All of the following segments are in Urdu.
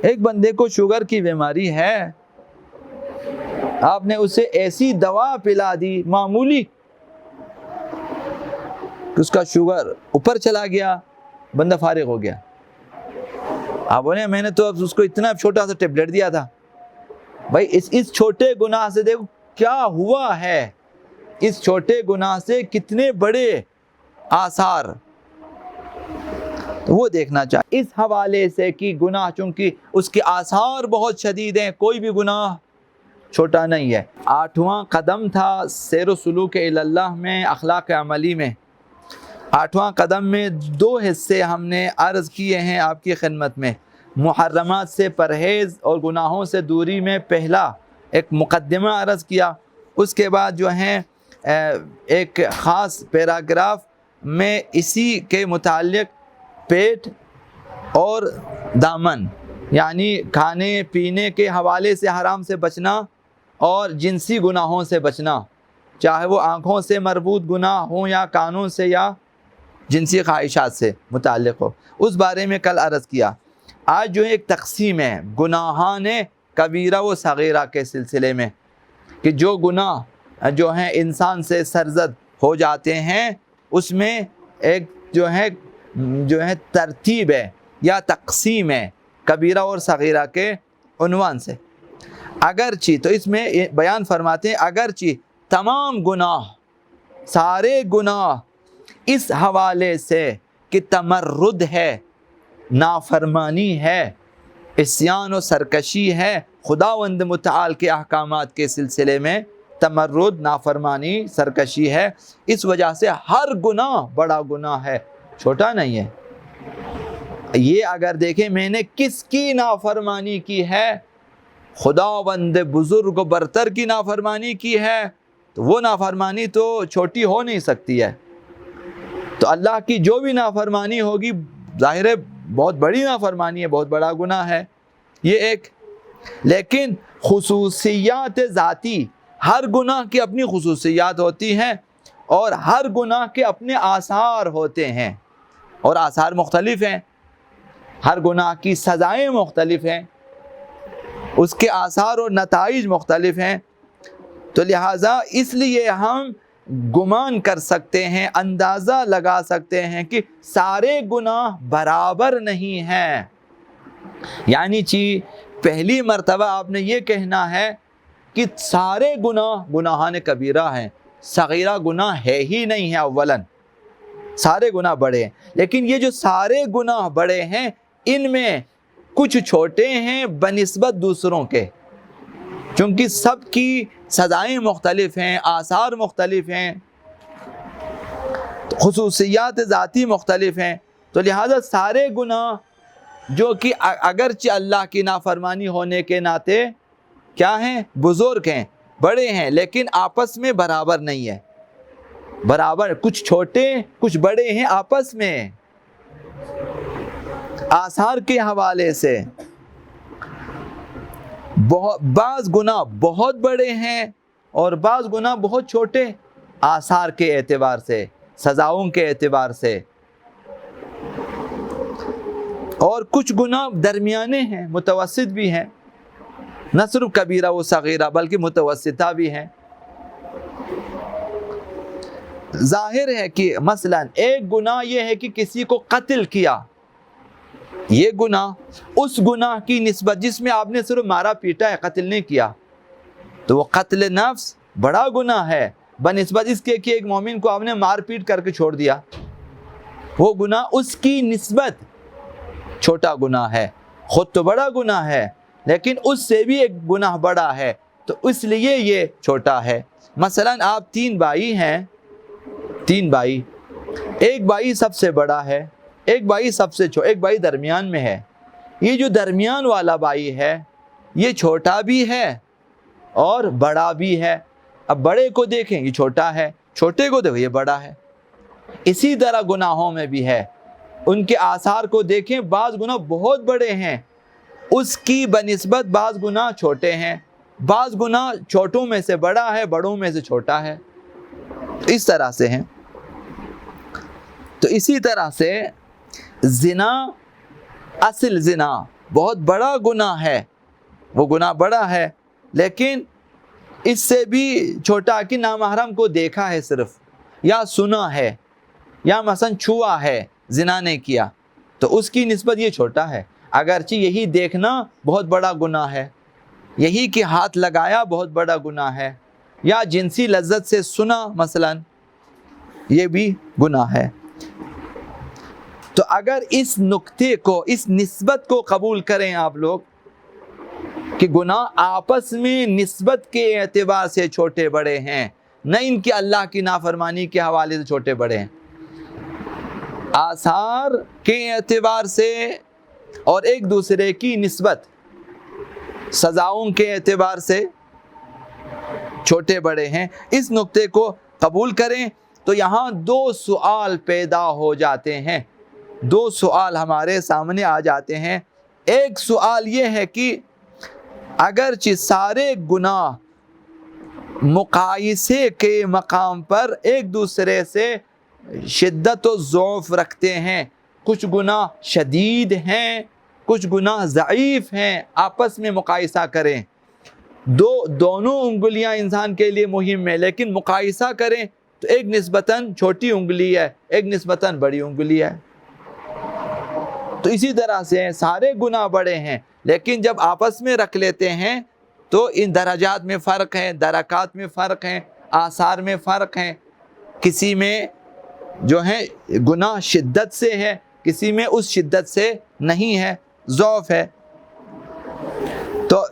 ایک بندے کو شوگر کی بیماری ہے، آپ نے اسے ایسی دوا پلا دی معمولی کہ اس کا شوگر اوپر چلا گیا، بندہ فارغ ہو گیا. آپ بولے میں نے تو اب اس کو اتنا چھوٹا سا ٹیبلٹ دیا تھا. بھائی اس چھوٹے گناہ سے دیکھو کیا ہوا ہے، اس چھوٹے گناہ سے کتنے بڑے آثار وہ دیکھنا چاہیے. اس حوالے سے کہ گناہ چونکہ اس کے آثار بہت شدید ہیں، کوئی بھی گناہ چھوٹا نہیں ہے. 8واں قدم تھا سیر و سلوک اللہ میں، اخلاق عملی میں. 8واں قدم میں 2 حصے ہم نے عرض کیے ہیں آپ کی خدمت میں. محرمات سے پرہیز اور گناہوں سے دوری میں پہلا ایک مقدمہ عرض کیا، اس کے بعد جو ہیں ایک خاص پیراگراف میں اسی کے متعلق پیٹ اور دامن یعنی کھانے پینے کے حوالے سے حرام سے بچنا اور جنسی گناہوں سے بچنا، چاہے وہ آنکھوں سے مربوط گناہ ہوں یا کانوں سے یا جنسی خواہشات سے متعلق ہو، اس بارے میں کل عرض کیا. آج جو ایک تقسیم ہے گناہان کبیرہ و صغیرہ کے سلسلے میں، کہ جو گناہ جو ہیں انسان سے سرزد ہو جاتے ہیں، اس میں ایک جو ہے ترتیب ہے یا تقسیم ہے کبیرہ اور صغیرہ کے عنوان سے. اگرچہ تو اس میں بیان فرماتے ہیں اگرچہ تمام گناہ، سارے گناہ اس حوالے سے کہ تمرد ہے، نافرمانی ہے، عصیان و سرکشی ہے خداوند متعال کے احکامات کے سلسلے میں، تمرد، نافرمانی، سرکشی ہے، اس وجہ سے ہر گناہ بڑا گناہ ہے، چھوٹا نہیں ہے. یہ اگر دیکھیں میں نے کس کی نافرمانی کی ہے، خداوند بزرگ و برتر کی نافرمانی کی ہے، تو وہ نافرمانی تو چھوٹی ہو نہیں سکتی ہے. تو اللہ کی جو بھی نافرمانی ہوگی ظاہر ہے بہت بڑی نافرمانی ہے، بہت بڑا گناہ ہے. یہ ایک، لیکن خصوصیات ذاتی، ہر گناہ کی اپنی خصوصیات ہوتی ہیں اور ہر گناہ کے اپنے آثار ہوتے ہیں، اور آثار مختلف ہیں. ہر گناہ کی سزائیں مختلف ہیں، اس کے آثار اور نتائج مختلف ہیں. تو لہٰذا اس لیے ہم گمان کر سکتے ہیں، اندازہ لگا سکتے ہیں کہ سارے گناہ برابر نہیں ہیں. یعنی پہلی مرتبہ آپ نے یہ کہنا ہے کہ سارے گناہان کبیرہ ہیں، صغیرہ گناہ ہے ہی نہیں ہے. اولاً سارے گناہ بڑے ہیں، لیکن یہ جو سارے گناہ بڑے ہیں ان میں کچھ چھوٹے ہیں بنسبت دوسروں کے، چونکہ سب کی سزائیں مختلف ہیں، آثار مختلف ہیں، خصوصیات ذاتی مختلف ہیں. تو لہذا سارے گناہ جو کہ اگرچہ اللہ کی نافرمانی ہونے کے ناطے کیا ہیں، بزرگ ہیں، بڑے ہیں، لیکن آپس میں برابر نہیں ہے. برابر کچھ چھوٹے کچھ بڑے ہیں آپس میں، آثار کے حوالے سے. بعض گناہ بہت بڑے ہیں اور بعض گناہ بہت چھوٹے، آثار کے اعتبار سے، سزاؤں کے اعتبار سے. اور کچھ گناہ درمیانے ہیں، متوسط بھی ہیں، نہ صرف کبیرہ و صغیرہ بلکہ متوسطہ بھی ہیں. ظاہر ہے کہ مثلا ایک گناہ یہ ہے کہ کسی کو قتل کیا، یہ گناہ اس گناہ کی نسبت جس میں آپ نے صرف مارا پیٹا ہے، قتل نہیں کیا، تو وہ قتل نفس بڑا گناہ ہے بنسبت اس کے کہ ایک مومن کو آپ نے مار پیٹ کر کے چھوڑ دیا. وہ گناہ اس کی نسبت چھوٹا گناہ ہے، خود تو بڑا گناہ ہے لیکن اس سے بھی ایک گناہ بڑا ہے، تو اس لیے یہ چھوٹا ہے. مثلا آپ 3 بھائی ہیں، 3 بھائی، ایک بھائی سب سے بڑا ہے، ایک بھائی سب سے چھوٹا، ایک بھائی درمیان میں ہے. یہ جو درمیان والا بھائی ہے یہ چھوٹا بھی ہے اور بڑا بھی ہے. اب بڑے کو دیکھیں یہ چھوٹا ہے، چھوٹے کو دیکھیں یہ بڑا ہے. اسی طرح گناہوں میں بھی ہے، ان کے آثار کو دیکھیں، بعض گناہ بہت بڑے ہیں، اس کی بنسبت بعض گناہ چھوٹے ہیں، بعض گناہ چھوٹوں میں سے بڑا ہے، بڑوں میں سے چھوٹا ہے. اس طرح سے ہیں. تو اسی طرح سے زنا، اصل زنا بہت بڑا گناہ ہے، وہ گناہ بڑا ہے، لیکن اس سے بھی چھوٹا کہ نامحرم کو دیکھا ہے صرف، یا سنا ہے، یا مثلا چھوا ہے، زنا نہیں کیا، تو اس کی نسبت یہ چھوٹا ہے، اگرچہ یہی دیکھنا بہت بڑا گناہ ہے، یہی کہ ہاتھ لگایا بہت بڑا گناہ ہے، یا جنسی لذت سے سنا مثلا، یہ بھی گناہ ہے۔ تو اگر اس نقطے کو، اس نسبت کو قبول کریں آپ لوگ کہ گناہ آپس میں نسبت کے اعتبار سے چھوٹے بڑے ہیں، نہ ان کی اللہ کی نافرمانی کے حوالے سے چھوٹے بڑے ہیں، آثار کے اعتبار سے اور ایک دوسرے کی نسبت، سزاؤں کے اعتبار سے چھوٹے بڑے ہیں، اس نقطے کو قبول کریں تو یہاں دو سوال پیدا ہو جاتے ہیں، دو سوال ہمارے سامنے آ جاتے ہیں۔ ایک سوال یہ ہے کہ اگرچہ سارے گناہ مقایسے کے مقام پر ایک دوسرے سے شدت و ضعف رکھتے ہیں، کچھ گناہ شدید ہیں، کچھ گناہ ضعیف ہیں، آپس میں مقایسہ کریں، دونوں انگلیاں انسان کے لیے مہم ہے، لیکن مقایسہ کریں تو ایک نسبتاً چھوٹی انگلی ہے، ایک نسبتاً بڑی انگلی ہے۔ تو اسی طرح سے سارے گناہ بڑے ہیں، لیکن جب آپس میں رکھ لیتے ہیں تو ان درجات میں فرق ہے، درکات میں فرق ہے، آثار میں فرق ہے، کسی میں جو ہے گناہ شدت سے ہے، کسی میں اس شدت سے نہیں ہے، ضعف ہے۔ تو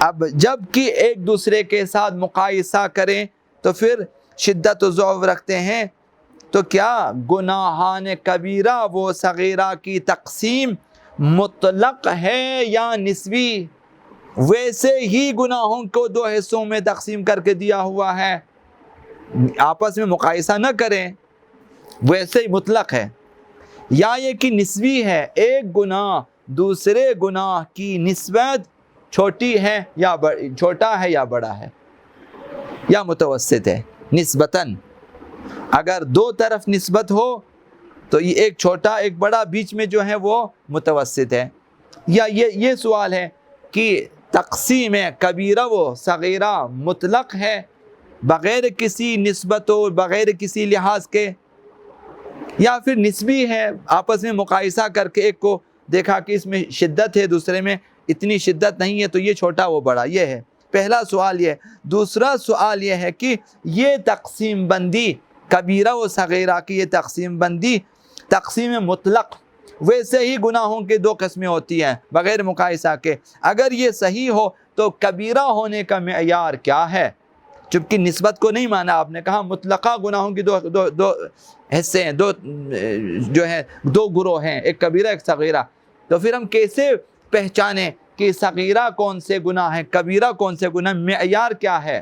اب جب کہ ایک دوسرے کے ساتھ مقایسہ کریں تو پھر شدت و ضعف رکھتے ہیں، تو کیا گناہان کبیرہ و صغیرہ کی تقسیم مطلق ہے یا نسبی؟ ویسے ہی گناہوں کو دو حصوں میں تقسیم کر کے دیا ہوا ہے، آپس میں مقایسہ نہ کریں، ویسے ہی مطلق ہے، یا یہ کہ نسبی ہے، ایک گناہ دوسرے گناہ کی نسبت چھوٹی ہے یا چھوٹا ہے یا بڑا ہے یا متوسط ہے نسبتاً۔ اگر دو طرف نسبت ہو تو یہ ایک چھوٹا ایک بڑا، بیچ میں جو ہے وہ متوسط ہے۔ یا یہ سوال ہے کہ تقسیم کبیرہ و صغیرہ مطلق ہے بغیر کسی نسبت و بغیر کسی لحاظ کے، یا پھر نسبی ہے، آپس میں مقایسہ کر کے ایک کو دیکھا کہ اس میں شدت ہے دوسرے میں اتنی شدت نہیں ہے تو یہ چھوٹا وہ بڑا، یہ ہے پہلا سوال۔ یہ دوسرا سوال یہ ہے کہ یہ تقسیم بندی کبیرہ و صغیرہ کی، یہ تقسیم بندی تقسیم مطلق، ویسے ہی گناہوں کے دو قسمیں ہوتی ہیں بغیر مقایسہ کے، اگر یہ صحیح ہو تو کبیرہ ہونے کا معیار کیا ہے؟ جبکہ نسبت کو نہیں مانا، آپ نے کہا مطلقہ گناہوں کی دو حصے ہیں، دو گروہ ہیں، ایک کبیرہ ایک صغیرہ، تو پھر ہم کیسے پہچانیں کہ صغیرہ کون سے گناہ ہیں، کبیرہ کون سے گناہ، معیار کیا ہے،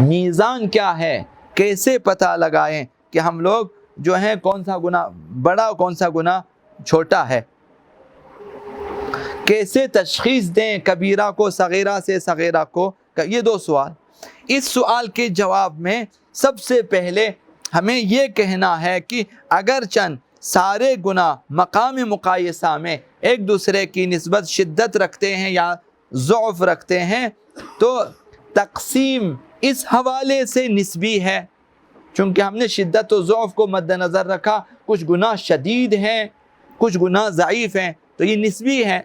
میزان کیا ہے، کیسے پتہ لگائیں کہ ہم لوگ جو ہیں کون سا گناہ بڑا کون سا گناہ چھوٹا ہے، کیسے تشخیص دیں کبیرہ کو صغیرہ سے، صغیرہ کو، یہ دو سوال۔ اس سوال کے جواب میں سب سے پہلے ہمیں یہ کہنا ہے کہ اگرچہ سارے گناہ مقام مقایسہ میں ایک دوسرے کی نسبت شدت رکھتے ہیں یا ضعف رکھتے ہیں، تو تقسیم اس حوالے سے نسبی ہے، چونکہ ہم نے شدت و ضعف کو مد نظر رکھا، کچھ گناہ شدید ہیں کچھ گناہ ضعیف ہیں، تو یہ نسبی ہے،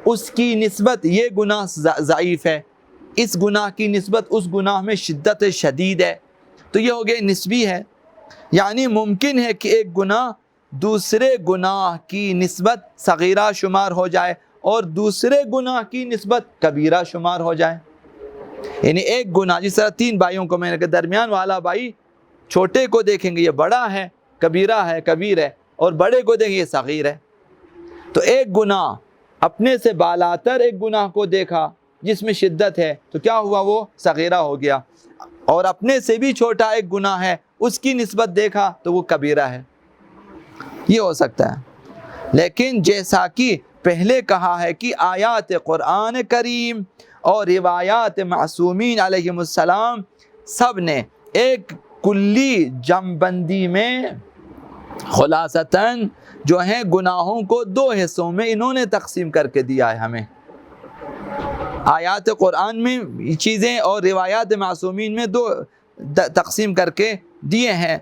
اس کی نسبت یہ گناہ ضعیف ہے، اس گناہ کی نسبت اس گناہ میں شدت شدید ہے، تو یہ ہو گیا نسبی ہے۔ یعنی ممکن ہے کہ ایک گناہ دوسرے گناہ کی نسبت صغیرہ شمار ہو جائے اور دوسرے گناہ کی نسبت کبیرہ شمار ہو جائے، یعنی ایک گناہ، جس طرح تین بھائیوں کو میں نے کہا درمیان والا بھائی چھوٹے کو دیکھیں گے یہ بڑا ہے، کبیرہ ہے، کبیر ہے، اور بڑے کو دیکھیں گے یہ صغیر ہے، تو ایک گناہ اپنے سے بالاتر ایک گناہ کو دیکھا جس میں شدت ہے تو کیا ہوا، وہ صغیرہ ہو گیا، اور اپنے سے بھی چھوٹا ایک گناہ ہے اس کی نسبت دیکھا تو وہ کبیرہ ہے، یہ ہو سکتا ہے۔ لیکن جیسا کہ پہلے کہا ہے کہ آیات قرآن کریم اور روایات معصومین علیہم السلام سب نے ایک کلی جمع بندی میں خلاصتاً جو ہیں گناہوں کو دو حصوں میں انہوں نے تقسیم کر کے دیا ہے ہمیں. آیات قرآن میں چیزیں اور روایات معصومین میں دو تقسیم کر کے دیے ہیں.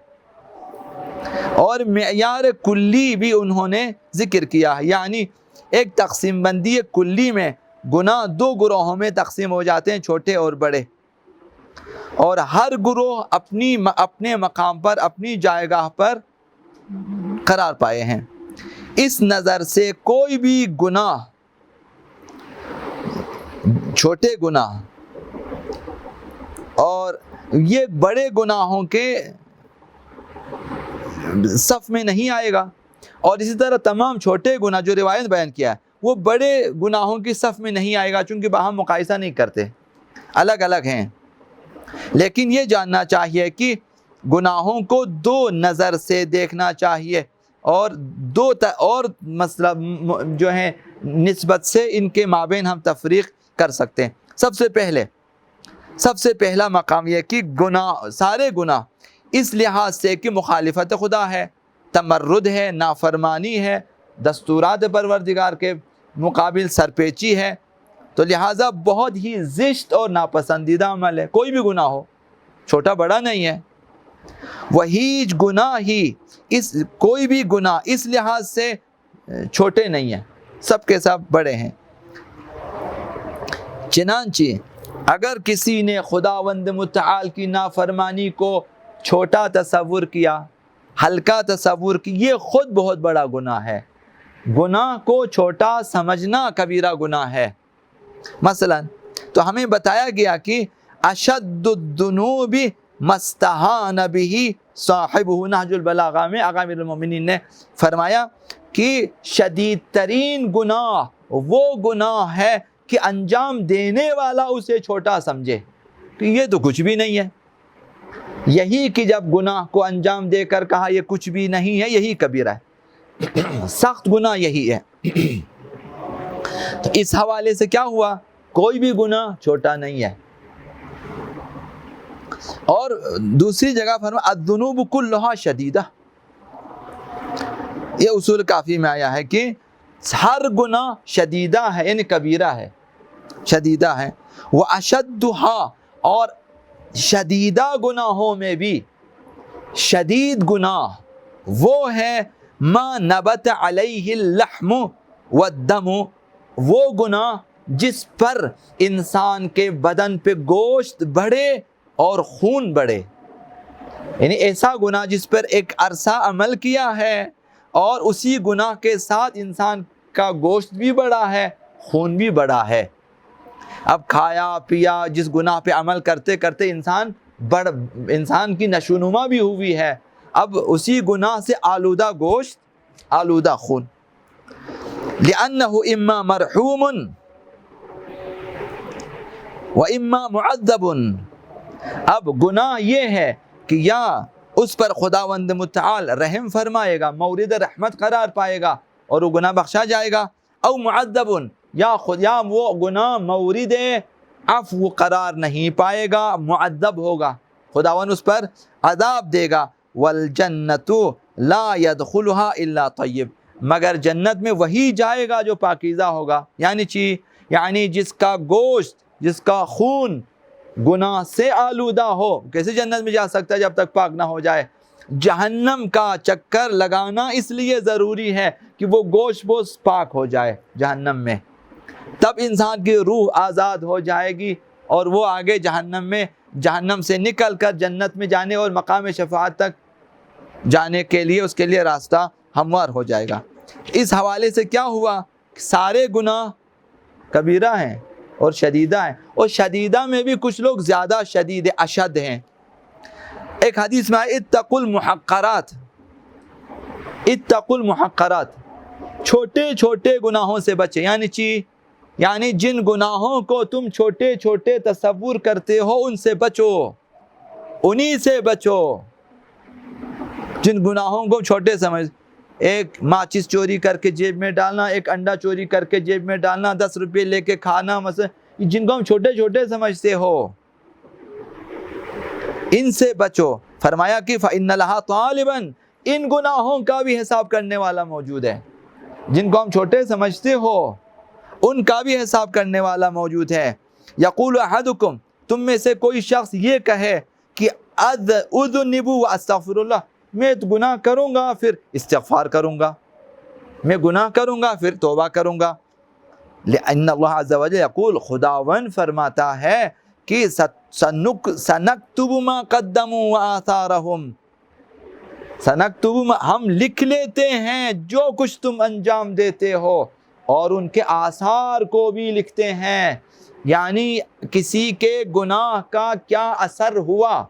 اور معیار کلی بھی انہوں نے ذکر کیا ہے، یعنی ایک تقسیم بندی کلی میں گناہ دو گروہوں میں تقسیم ہو جاتے ہیں، چھوٹے اور بڑے، اور ہر گروہ اپنے مقام پر اپنی جائگاہ پر قرار پائے ہیں. اس نظر سے کوئی بھی گناہ، چھوٹے گناہ اور یہ بڑے گناہوں کے صف میں نہیں آئے گا، اور اسی طرح تمام چھوٹے گناہ جو روایت بیان کیا ہے وہ بڑے گناہوں کی صف میں نہیں آئے گا، چونکہ باہم مقایسہ نہیں کرتے، الگ الگ ہیں. لیکن یہ جاننا چاہیے کہ گناہوں کو دو نظر سے دیکھنا چاہیے، اور دو اور مسئلہ جو ہے نسبت سے ان کے مابین ہم تفریق کر سکتے ہیں. سب سے پہلا مقام یہ کہ گناہ، سارے گناہ اس لحاظ سے کہ مخالفت خدا ہے، تمرد ہے، نافرمانی ہے، دستورات پروردگار کے مقابل سرپیچی ہے، تو لہٰذا بہت ہی زشت اور ناپسندیدہ عمل ہے. کوئی بھی گناہ ہو، چھوٹا بڑا نہیں ہے، وہی گناہ ہی کوئی بھی گناہ اس لحاظ سے چھوٹے نہیں ہیں، سب کے سب بڑے ہیں. چنانچہ اگر کسی نے خداوند متعال کی نافرمانی کو چھوٹا تصور کیا، ہلکا تصور کی، یہ خود بہت بڑا گناہ ہے. گناہ کو چھوٹا سمجھنا کبیرہ گناہ ہے. مثلا تو ہمیں بتایا گیا کہ اشد الذنوب مستہان به صاحبہ، نہج البلاغہ میں آقا امیر المومنین نے فرمایا کہ شدید ترین گناہ وہ گناہ ہے کہ انجام دینے والا اسے چھوٹا سمجھے کہ یہ تو کچھ بھی نہیں ہے. یہی کہ جب گناہ کو انجام دے کر کہا یہ کچھ بھی نہیں ہے، یہی کبیرہ ہے، سخت گناہ یہی ہے. تو اس حوالے سے کیا ہوا؟ کوئی بھی گناہ چھوٹا نہیں ہے. اور دوسری جگہ فرمایا الذنوب کلھا شدیدہ، یہ اصول کافی میں آیا ہے کہ ہر گناہ شدیدہ ہے، یعنی کبیرہ ہے، شدیدہ ہے. واشدھا، اور شدیدہ گناہوں میں بھی شدید گناہ وہ ہے ما نبت علیہ اللحم والدم، وہ گناہ جس پر انسان کے بدن پہ گوشت بڑھے اور خون بڑھے. یعنی ایسا گناہ جس پر ایک عرصہ عمل کیا ہے اور اسی گناہ کے ساتھ انسان کا گوشت بھی بڑھا ہے، خون بھی بڑھا ہے. اب کھایا پیا، جس گناہ پہ عمل کرتے کرتے انسان کی نشوونما بھی ہوئی ہے، اب اسی گناہ سے آلودہ گوشت، آلودہ خون. لِأَنَّهُ إِمَّا مَرْحُومٌ وَإِمَّا مُعَذَّبٌ. اب گناہ یہ ہے کہ یا اس پر خداوند متعال رحم فرمائے گا، مورد رحمت قرار پائے گا اور وہ گناہ بخشا جائے گا، او معذب، یا وہ گناہ مورد عفو قرار نہیں پائے گا، معذب ہوگا، خداوند اس پر عذاب دے گا. والجنت لا يدخلها الا طیب، مگر جنت میں وہی جائے گا جو پاکیزہ ہوگا. یعنی جس کا گوشت، جس کا خون گناہ سے آلودہ ہو، کیسے جنت میں جا سکتا ہے جب تک پاک نہ ہو جائے؟ جہنم کا چکر لگانا اس لیے ضروری ہے کہ وہ گوشت بوشت پاک ہو جائے جہنم میں، تب انسان کی روح آزاد ہو جائے گی اور وہ آگے جہنم سے نکل کر جنت میں جانے اور مقام شفاعت تک جانے کے لیے اس کے لیے راستہ ہموار ہو جائے گا. اس حوالے سے کیا ہوا؟ سارے گناہ کبیرہ ہیں اور شدیدہ ہیں، اور شدیدہ میں بھی کچھ لوگ زیادہ شدید اشد ہیں. ایک حدیث میں اتقوا المحقرات، اتقوا المحقرات، چھوٹے چھوٹے گناہوں سے بچے، یعنی جن گناہوں کو تم چھوٹے چھوٹے تصور کرتے ہو ان سے بچو، انہی سے بچو. جن گناہوں کو چھوٹے سمجھ، ایک ماچس چوری کر کے جیب میں ڈالنا، ایک انڈا چوری کر کے جیب میں ڈالنا، 10 روپے لے کے کھانا، مثلا جن کو ہم چھوٹے چھوٹے سمجھتے ہو ان سے بچو. فرمایا کہ فَإِنَّ لَهَا طَالِبًا، ان گناہوں کا بھی حساب کرنے والا موجود ہے. جن کو ہم چھوٹے سمجھتے ہو ان کا بھی حساب کرنے والا موجود ہے. یقول احدکم، تم میں سے کوئی شخص یہ کہے کہ اذنب واستغفر اللہ، میں گناہ کروں گا پھر استغفار کروں گا، میں گناہ کروں گا پھر توبہ کروں گا. لأن اللہ عز و جل یقول، خداوند فرماتا ہے کہ سنکتب ما قدموا وآثارہم، سنکتب ہم لکھ لیتے ہیں جو کچھ تم انجام دیتے ہو اور ان کے آثار کو بھی لکھتے ہیں. یعنی کسی کے گناہ کا کیا اثر ہوا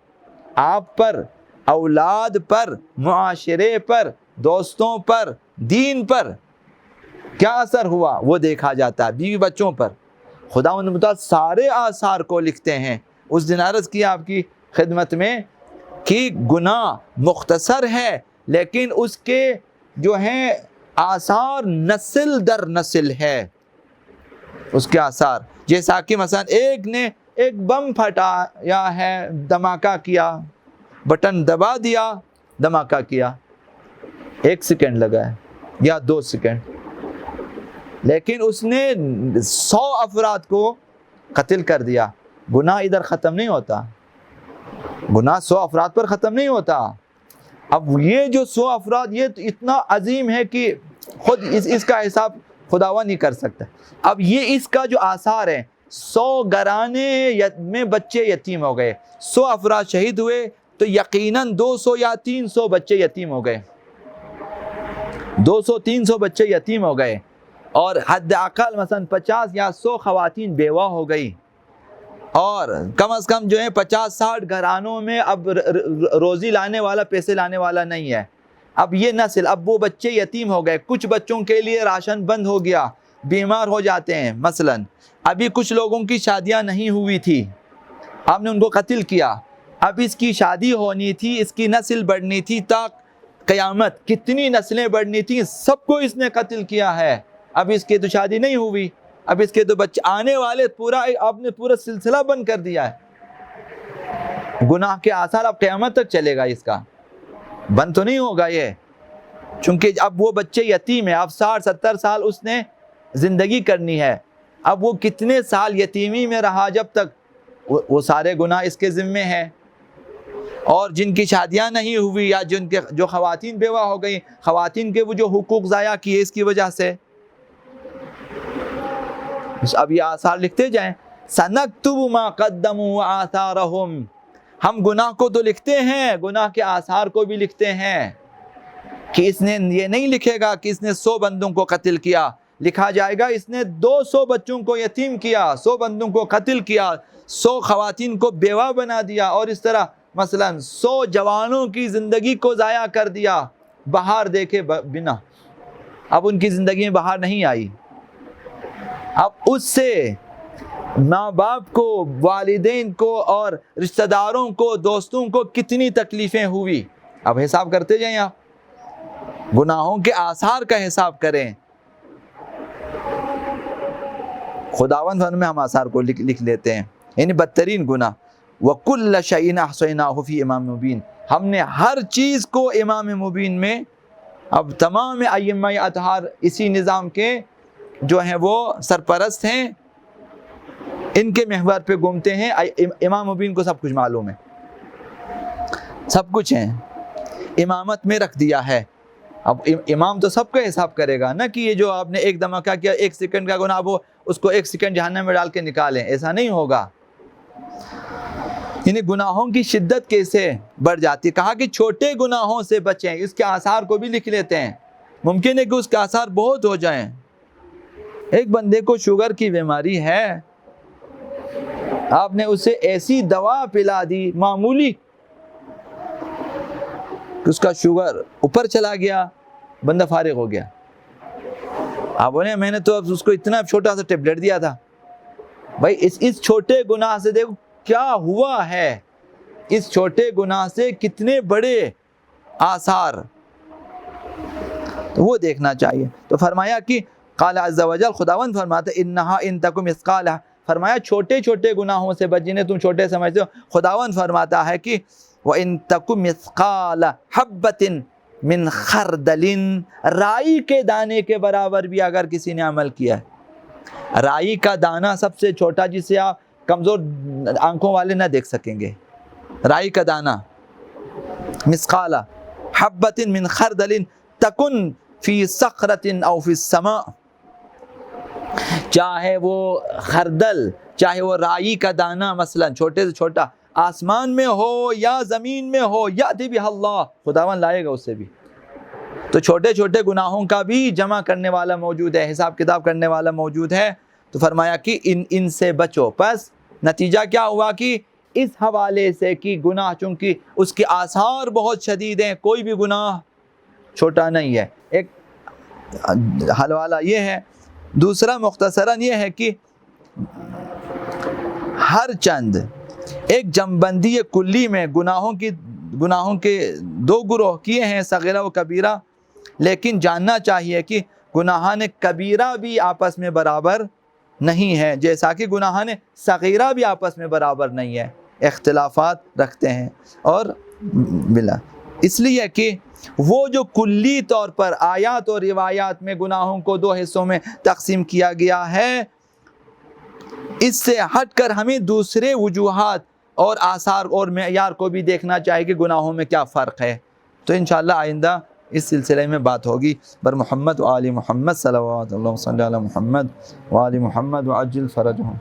آپ پر، اولاد پر، معاشرے پر، دوستوں پر، دین پر کیا اثر ہوا وہ دیکھا جاتا ہے. بیوی بچوں پر خداوند متعال سارے آثار کو لکھتے ہیں. اس دن عرض کیا آپ کی خدمت میں کہ گناہ مختصر ہے لیکن اس کے جو ہیں آثار نسل در نسل ہے اس کے آثار. جیسا کہ مثلا ایک نے ایک بم پھٹایا ہے، دھماکہ کیا، بٹن دبا دیا، دھماکہ کیا، 1 سیکنڈ لگا ہے یا 2 سیکنڈ، لیکن اس نے 100 افراد کو قتل کر دیا. گناہ ادھر ختم نہیں ہوتا، گناہ 100 افراد پر ختم نہیں ہوتا. اب یہ جو 100 افراد یہ تو اتنا عظیم ہے کہ خود اس کا حساب خداوند نہیں کر سکتا. اب یہ اس کا جو آثار ہے، 100 گھرانے میں بچے یتیم ہو گئے، 100 افراد شہید ہوئے تو یقیناً 200 یا 300 بچے یتیم ہو گئے، 200-300 بچے یتیم ہو گئے، اور حد اقل مثلا 50 یا 100 خواتین بیوہ ہو گئی، اور کم از کم جو ہے 50-60 گھرانوں میں اب روزی لانے والا، پیسے لانے والا نہیں ہے. اب یہ نسل، اب وہ بچے یتیم ہو گئے. کچھ بچوں کے لیے راشن بند ہو گیا، بیمار ہو جاتے ہیں. مثلا ابھی کچھ لوگوں کی شادیاں نہیں ہوئی تھی، آپ نے ان کو قتل کیا. اب اس کی شادی ہونی تھی، اس کی نسل بڑھنی تھی تا قیامت، کتنی نسلیں بڑھنی تھیں، سب کو اس نے قتل کیا ہے. اب اس کی تو شادی نہیں ہوئی، اب اس کے تو بچے آنے والے، پورا آپ نے پورا سلسلہ بند کر دیا ہے. گناہ کے آثار اب قیامت تک چلے گا، اس کا بند تو نہیں ہوگا یہ، چونکہ اب وہ بچے یتیم ہیں. اب 60-70 سال اس نے زندگی کرنی ہے، اب وہ کتنے سال یتیمی میں رہا جب تک، وہ سارے گناہ اس کے ذمے ہیں. اور جن کی شادیاں نہیں ہوئی یا جو خواتین بیوہ ہو گئی، خواتین کے وہ جو حقوق ضائع کیے اس کی وجہ سے، اب یہ آثار لکھتے جائیں. سنکتب ما قدموا وآثارہم، ہم گناہ کو تو لکھتے ہیں، گناہ کے آثار کو بھی لکھتے ہیں. کہ اس نے یہ نہیں لکھے گا کہ اس نے 100 بندوں کو قتل کیا، لکھا جائے گا اس نے 200 بچوں کو یتیم کیا، 100 بندوں کو قتل کیا، 100 خواتین کو بیوہ بنا دیا، اور اس طرح مثلا 100 جوانوں کی زندگی کو ضائع کر دیا بہار دیکھے بنا. اب ان کی زندگی میں بہار نہیں آئی. اب اس سے ماں باپ کو، والدین کو، اور رشتہ داروں کو، دوستوں کو کتنی تکلیفیں ہوئی. اب حساب کرتے جائیں، آپ گناہوں کے آثار کا حساب کریں. خداوند میں ہم آثار کو لکھ لیتے ہیں، یعنی بدترین گناہ. وَكُلَّ شَيْءٍ أَحْصَيْنَاهُ فِي إِمَامٍ مُبِينٍ، ہم نے ہر چیز کو امام مبین میں. اب تمام ائمہ اطہار اسی نظام کے جو ہیں وہ سرپرست ہیں، ان کے محور پہ گھومتے ہیں. امام مبین کو سب کچھ معلوم ہے، سب کچھ ہے، امامت میں رکھ دیا ہے. اب امام تو سب کا حساب کرے گا نا، کہ یہ جو آپ نے ایک دھماکہ کیا، 1 سیکنڈ کا گناہ، وہ اس کو 1 سیکنڈ جہنم میں ڈال کے نکالیں، ایسا نہیں ہوگا. یعنی گناہوں کی شدت کیسے بڑھ جاتی. کہا کہ چھوٹے گناہوں سے بچیں، اس کے آثار کو بھی لکھ لیتے ہیں. ممکن ہے کہ اس کے آثار بہت ہو جائیں. ایک بندے کو شوگر کی بیماری ہے، آپ نے اسے ایسی دوا پلا دی معمولی، اس کا شوگر اوپر چلا گیا، بندہ فارغ ہو گیا. آپ بولے میں نے تو اب اس کو اتنا چھوٹا سا ٹیبلٹ دیا تھا. بھائی اس چھوٹے گناہ سے دیکھو کیا ہوا ہے، اس چھوٹے گناہ سے کتنے بڑے آثار، تو وہ دیکھنا چاہیے. تو فرمایا کہ قال عز و جل، خداوند فرماتا ہے انہا ان تک مثقال، فرمایا چھوٹے چھوٹے گناہوں سے بچ، جنہیں تم چھوٹے سمجھتے ہو. خداوند فرماتا ہے کہ وَإِن تَكُ مِثْقَالَ حَبَّةٍ من خردل، رائی کے دانے کے برابر بھی اگر کسی نے عمل کیا ہے، رائی کا دانہ سب سے چھوٹا جسے آپ کمزور آنکھوں والے نہ دیکھ سکیں گے، رائی کا دانہ، مثقال حبۃ من خردل تکن فی صخرۃ او فی السماء، چاہے وہ خردل، چاہے وہ رائی کا دانہ مثلا چھوٹے سے چھوٹا آسمان میں ہو یا زمین میں ہو، یأتی بہ اللہ، خداوند لائے گا اسے بھی۔ تو چھوٹے چھوٹے گناہوں کا بھی جمع کرنے والا موجود ہے، حساب کتاب کرنے والا موجود ہے، تو فرمایا کہ ان سے بچو۔ پس نتیجہ کیا ہوا کہ اس حوالے سے کہ گناہ چونکہ اس کے آثار بہت شدید ہیں، کوئی بھی گناہ چھوٹا نہیں ہے۔ ایک حوالہ یہ ہے، دوسرا مختصراً یہ ہے کہ ہر چند ایک جمبندی کلی میں گناہوں کے دو گروہ کیے ہیں، صغیرہ و کبیرہ، لیکن جاننا چاہیے کہ گناہان کبیرہ بھی آپس میں برابر نہیں ہے، جیسا کہ گناہان صغیرہ بھی آپس میں برابر نہیں ہے، اختلافات رکھتے ہیں۔ اور بلا اس لیے کہ وہ جو کلی طور پر آیات اور روایات میں گناہوں کو دو حصوں میں تقسیم کیا گیا ہے، اس سے ہٹ کر ہمیں دوسرے وجوہات اور آثار اور معیار کو بھی دیکھنا چاہیے کہ گناہوں میں کیا فرق ہے۔ تو انشاءاللہ آئندہ اس سلسلے میں بات ہوگی۔ بر محمد و آل محمد صلوات اللہ صلی علی محمد و آل محمد وعجل فرجہم۔